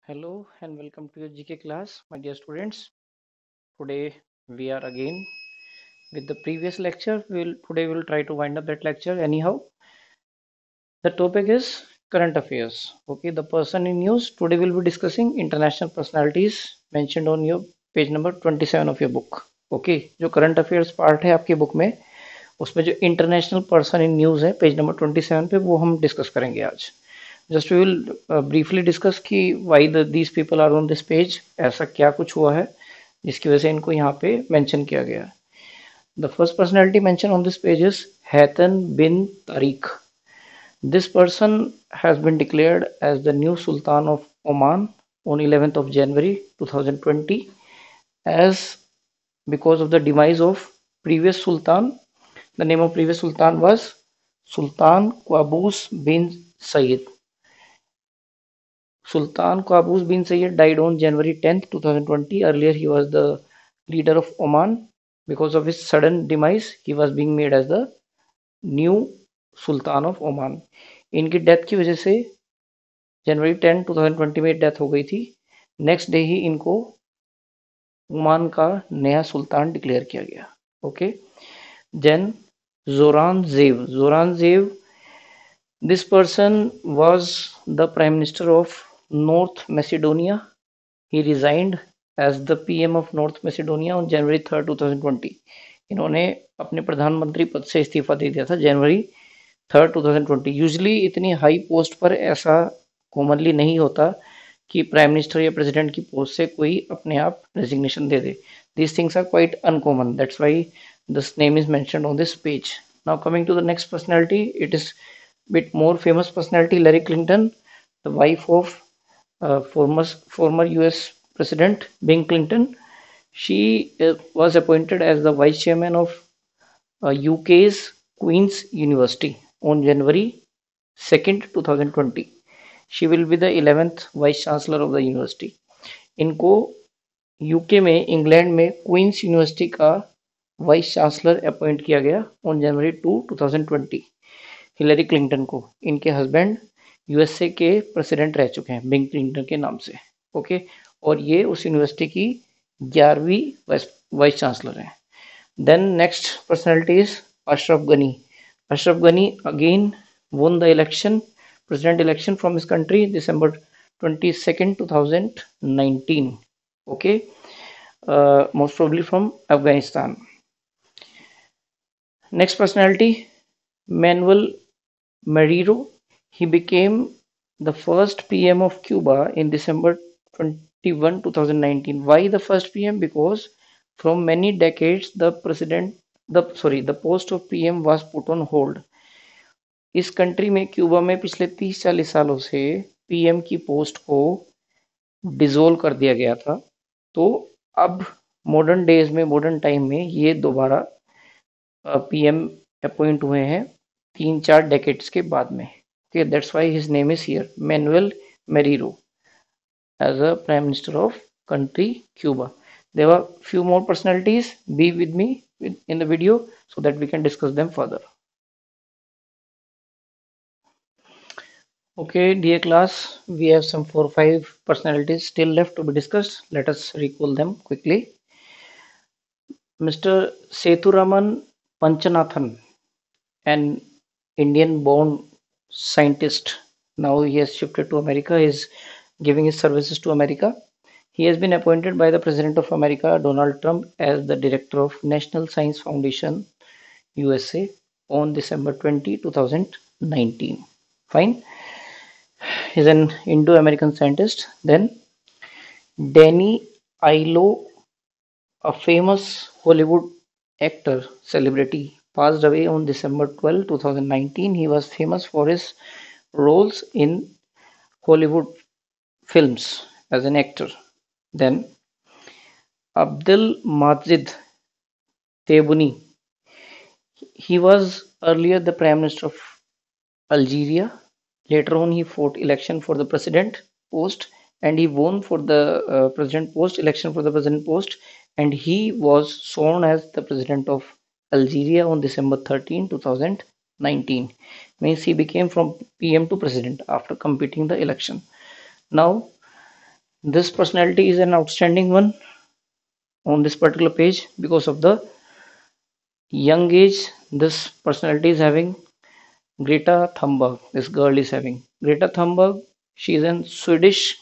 Hello and welcome to your GK class, my dear students. Today we are again with the previous lecture. Today we'll try to wind up that lecture. Anyhow, the topic is current affairs. Okay, the person in news. Today we'll be discussing international personalities mentioned on your page number 27 of your book. Okay, जो current affairs part है आपकी book में, उसमें जो international person in news है page number 27 पे, वो हम डिस्कस करेंगे आज. Just we will briefly discuss कि why these people are on this page, ऐसा क्या कुछ हुआ है जिसकी वजह से इनको यहाँ पे मेंशन किया गया है. The first personality mention on this page is Haitham bin Tarik. This person has been declared as the new sultan of Oman on 11th of January 2020 as because of the demise of previous sultan. The name of previous sultan was Sultan Qaboos bin Sayyid. Sultan Qaboos bin Sayyid died on January 10th, 2020. Earlier, he was the leader of Oman. Because of his sudden demise, he was being made as the new Sultan of Oman. इनकी death की वजह से January 10, 2020 में death हो गई थी. Next day ही इनको Oman का नया सुल्तान डिक्लेयर किया गया. ओके, देन जोरान जेव. This person was the Prime Minister of North Macedonia. He resigned as the PM of North Macedonia on January 3rd, 2020. इन्होंने अपने प्रधानमंत्री पद से इस्तीफा दे दिया था January 3rd, 2020. यूजली इतनी हाई पोस्ट पर ऐसा कॉमनली नहीं होता कि प्राइम मिनिस्टर या प्रेसिडेंट की पोस्ट से कोई अपने आप resignation they they. These things are quite uncommon. That's why this name is mentioned on this page. Now coming to the next personality, it is bit more famous personality, Larry Clinton, the wife of former US President Bill Clinton. She was appointed as the vice chairman of UK's Queen's University on January 2nd, 2020. She will be the 11th vice chancellor of the university. इनको UK में, England में queen's university का vice chancellor appoint किया गया on January 2, 2020. Hillary Clinton को. इनके husband USA के president रह चुके हैं बिल क्लिंटन के नाम से. ओके, और ये उस यूनिवर्सिटी की 11वीं वाइस चांसलर हैं. Then next personality is Ashraf Ghani. Ashraf Ghani again won the election, president election from his country, December 22nd, 2019. Okay, most probably from Afghanistan. Next personality, Manuel Marrero. He became the first PM of Cuba in December 21, 2019. Why the first PM? Because from many decades the post of PM was put on hold. इस country में, Cuba में, पिछले 30-40 सालों से PM की post को dissolve कर दिया गया था. तो अब मॉडर्न डेज में, मॉडर्न टाइम में ये दोबारा पीएम अपॉइंट हुए हैं 3-4 डेकेड्स के बाद में. Okay, that's why his name is here, Manuel Marrero, as a Prime Minister of country Cuba. There were few more personalities. Be with me in the video so that we can discuss them further. Okay, dear class, we have some 4 or 5 personalities still left to be discussed. Let us recall them quickly. Mr. Sethuraman Panchanathan, an Indian-born scientist. Now he has shifted to America. He is giving his services to America. He has been appointed by the President of America, Donald Trump, as the Director of National Science Foundation, USA, on December 20, 2019. Fine. He's an Indo-American scientist. Then Danny Aiello, a famous Hollywood actor, celebrity, passed away on December 12, 2019. He was famous for his roles in Hollywood films as an actor. Then Abdel Majid Tebboune. He was earlier the Prime Minister of Algeria. Later on, he fought election for the president post, and he won for the president post, election for the president post, and he was sworn as the president of Algeria on December 13, 2019. Means he became from PM to president after competing the election. Now, This personality is an outstanding one on this particular page because of the young age this personality is having. Greta Thunberg, this girl is having. Greta Thunberg, she is a Swedish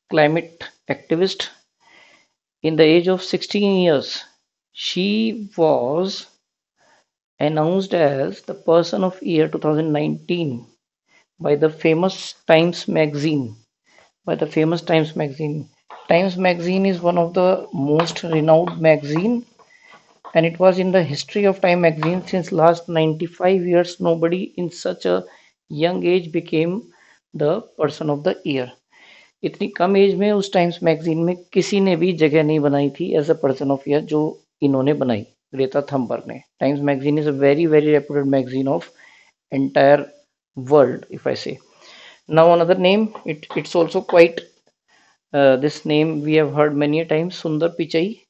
climate activist. In the age of 16 years, she was announced as the person of year 2019 by the famous Times magazine. By the famous Times magazine. Times magazine is one of the most renowned magazine, and it was in the history of Time magazine since last 95 years nobody in such a young age became the person of the year. इतनी कम as में उस times magazine में किसी ने भी जगह नहीं बनाई थी as a person of year जो इन्होंने बनाई, ग्रेटा थम्बर्ग ने. Times magazine is a very very reputed magazine of entire world, if I say. Now another name, it's also quite this name we have heard many times, Sundar Pichai.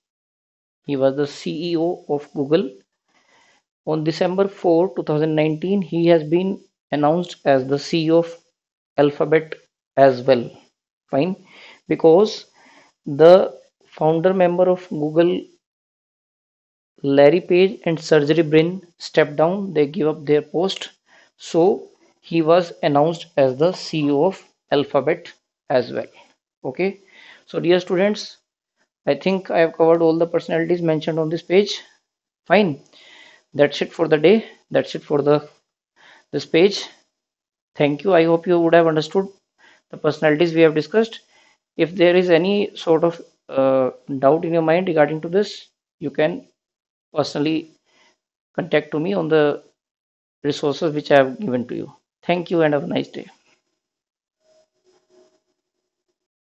He was the CEO of Google. On December 4, 2019, he has been announced as the CEO of Alphabet as well. Fine, because the founder member of Google, Larry Page and Sergey Brin, stepped down. They give up their post. So he was announced as the CEO of Alphabet as well. Okay. So dear students, I think I have covered all the personalities mentioned on this page. Fine. That's it for the day. That's it for the this page. Thank you. I hope you would have understood the personalities we have discussed. If there is any sort of doubt in your mind regarding to this, you can personally contact to me on the resources which I have given to you. Thank you and have a nice day.